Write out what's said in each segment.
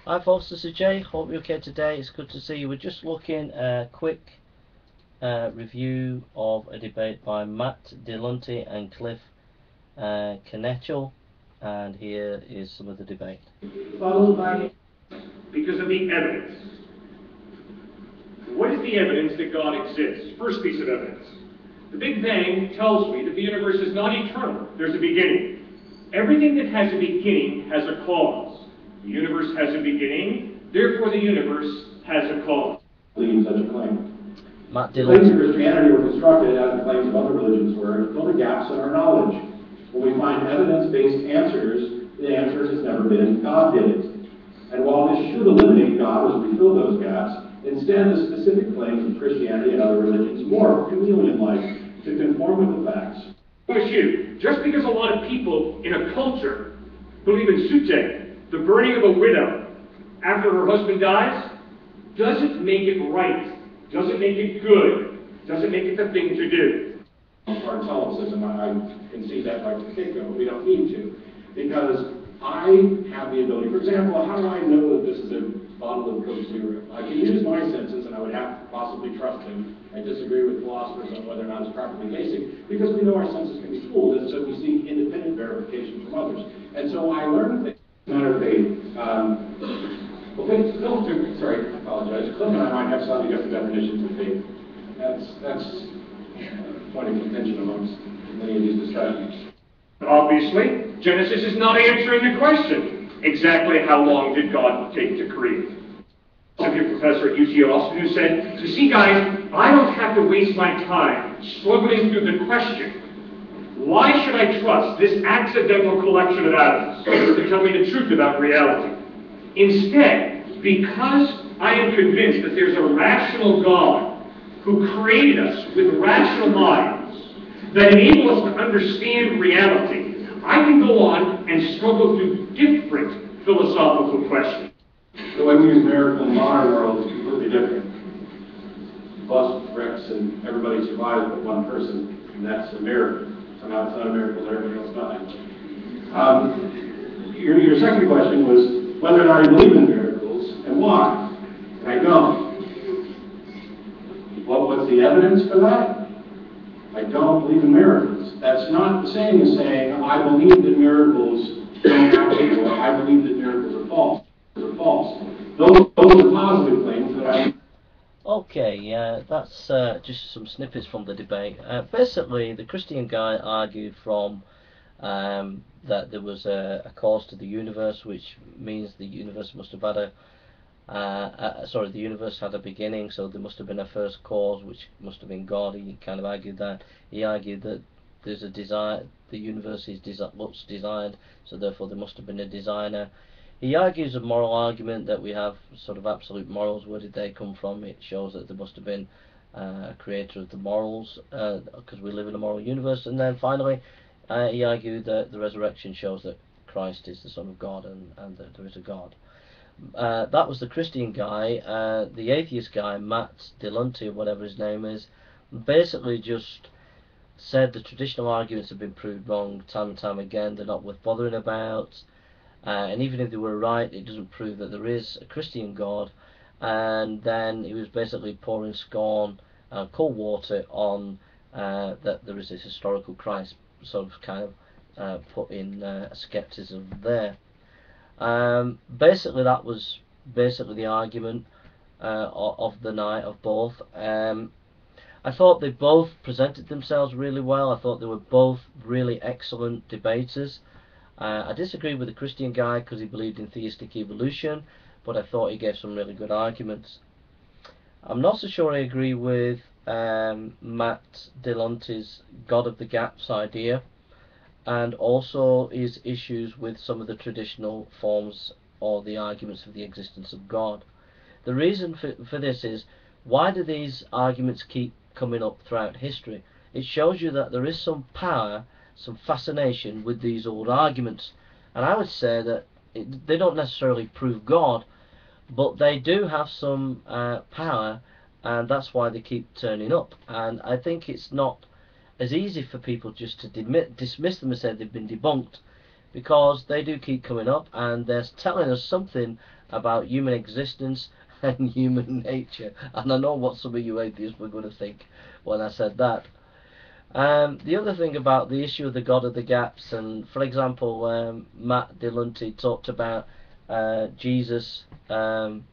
Hi folks, this is Jay. Hope you're okay today. It's good to see you. We're just looking at a quick review of a debate by Matt Delonte and Cliff Knetchel, and here is some of the debate. Followed by, because of the evidence. What is the evidence that God exists? First piece of evidence. The Big Bang tells me that the universe is not eternal. There's a beginning. Everything that has a beginning has a cause. The universe has a beginning, therefore the universe has a cause. Leading such a claim. Matt The claims of Delonte. Christianity were constructed, as the claims of other religions were, to fill the gaps in our knowledge. When we find evidence-based answers, the answer has never been God did it. And while this should eliminate God as we fill those gaps, instead the specific claims of Christianity and other religions morph chameleon-like to conform with the facts. Just because a lot of people in a culture believe in sute, the burning of a widow after her husband dies, doesn't make it right, doesn't make it good, doesn't make it the thing to do. Our Catholicism, I can see that right from the get-go. We don't need to, because I have the ability. For example, how do I know that this is a bottle of Coke Zero? I can use my senses, and I would have to possibly trust them. I disagree with philosophers on whether or not it's properly basic, because we know our senses can be fooled, and so we seek independent verification from others. And so I learned things. Matter of faith. Sorry, I apologize. Cliff and I might have slightly different definitions of faith. That's a point of contention amongst many of these discussions. Obviously, Genesis is not answering the question. Exactly how long did God take to create? Some of your professor at UT Austin who said, you see guys, I don't have to waste my time struggling through the question. Why should I trust this accidental collection of atoms to tell me the truth about reality? Instead, because I am convinced that there's a rational God who created us with rational minds that enable us to understand reality, I can go on and struggle through different philosophical questions. The way we use miracle in the modern world is completely different. Bus wrecks and everybody survives but one person, and that's a miracle. Somehow it's not a miracle that everybody else dies. Your second question was whether or not I believe in miracles and why. And I don't. What's the evidence for that? I don't believe in miracles. That's not the same as saying I believe that miracles don't happen, or I believe that miracles are false. Those are positive claims that I... Okay, yeah, that's just some snippets from the debate. Basically, the Christian guy argued from that there was a cause to the universe, which means the universe must have had the universe had a beginning, so there must have been a first cause, which must have been God. He kind of argued that. He argued that there's a design, the universe is looks designed, so therefore there must have been a designer. He argues a moral argument that we have sort of absolute morals. Where did they come from? It shows that there must have been a creator of the morals, because we live in a moral universe. And then finally, he argued that the resurrection shows that Christ is the Son of God and that there is a God. That was the Christian guy. The atheist guy, Matt Delonte, or whatever his name is, basically just said the traditional arguments have been proved wrong time and time again. They're not worth bothering about. And even if they were right, it doesn't prove that there is a Christian God. And then he was basically pouring scorn, cold water on that there is this historical Christ, sort of kind of put in skepticism there. Basically, that was basically the argument of the night of both. I thought they both presented themselves really well. I thought they were both really excellent debaters. I disagree with the Christian guy because he believed in theistic evolution, but I thought he gave some really good arguments. I'm not so sure I agree with Matt Delonte's God of the Gaps idea, and also his issues with some of the traditional forms or the arguments of the existence of God. The reason for this is, why do these arguments keep coming up throughout history? It shows you that there is some power, some fascination with these old arguments, and I would say that they don't necessarily prove God, but they do have some power, and that's why they keep turning up. And I think it's not as easy for people just to dismiss them and say they've been debunked, because they do keep coming up and they're telling us something about human existence and human nature. And I know what some of you atheists were going to think when I said that. The other thing about the issue of the God of the gaps, and for example, Matt Delunty talked about Jesus, sorry,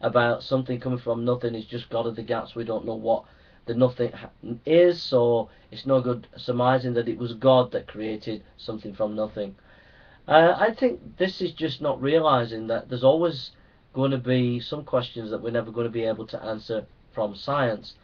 about something coming from nothing is just God of the gaps. We don't know what the nothing is, so it's no good surmising that it was God that created something from nothing. I think this is just not realizing that there's always going to be some questions that we're never going to be able to answer from science.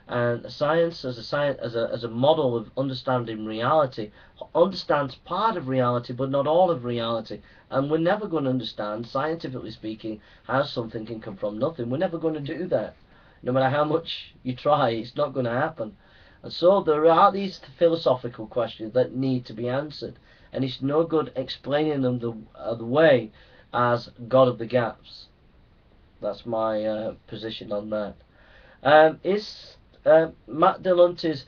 And science, as a model of understanding reality, understands part of reality, but not all of reality. And we're never going to understand, scientifically speaking, how something can come from nothing. We're never going to do that. No matter how much you try, it's not going to happen. And so there are these philosophical questions that need to be answered. And it's no good explaining them the way as God of the gaps. That's my position on that. Is Matt Delunty's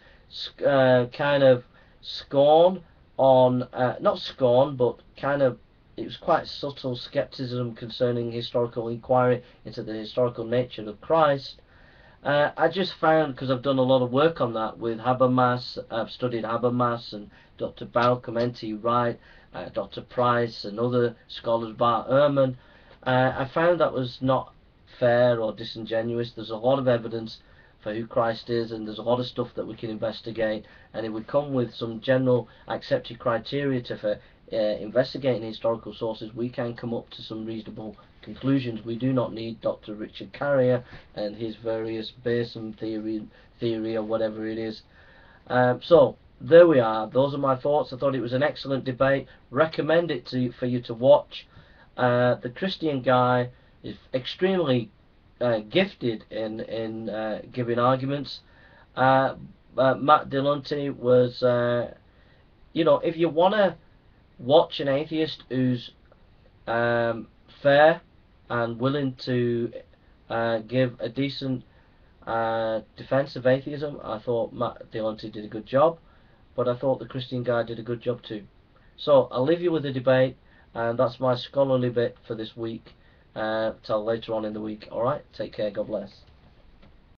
kind of scorn on, not scorn, but kind of, it was quite subtle skepticism concerning historical inquiry into the historical nature of Christ. I just found, because I've done a lot of work on that with Habermas, I've studied Habermas and Dr. Balcom, N.T. Wright, Dr. Price and other scholars, Bart Ehrman, I found that was not fair or disingenuous. There's a lot of evidence for who Christ is, and there's a lot of stuff that we can investigate, and it would come with some general accepted criteria for investigating historical sources. We can come up to some reasonable conclusions. We do not need Dr. Richard Carrier and his various Bayesian theory or whatever it is. So there we are. Those are my thoughts. I thought it was an excellent debate. Recommend it for you to watch. The Christian guy is extremely gifted in giving arguments. Matt Delunty was, if you want to watch an atheist who's fair and willing to give a decent defense of atheism, I thought Matt Delunty did a good job, but I thought the Christian guy did a good job too. So I'll leave you with the debate, and that's my scholarly bit for this week. Till later on in the week. Alright, take care, God bless.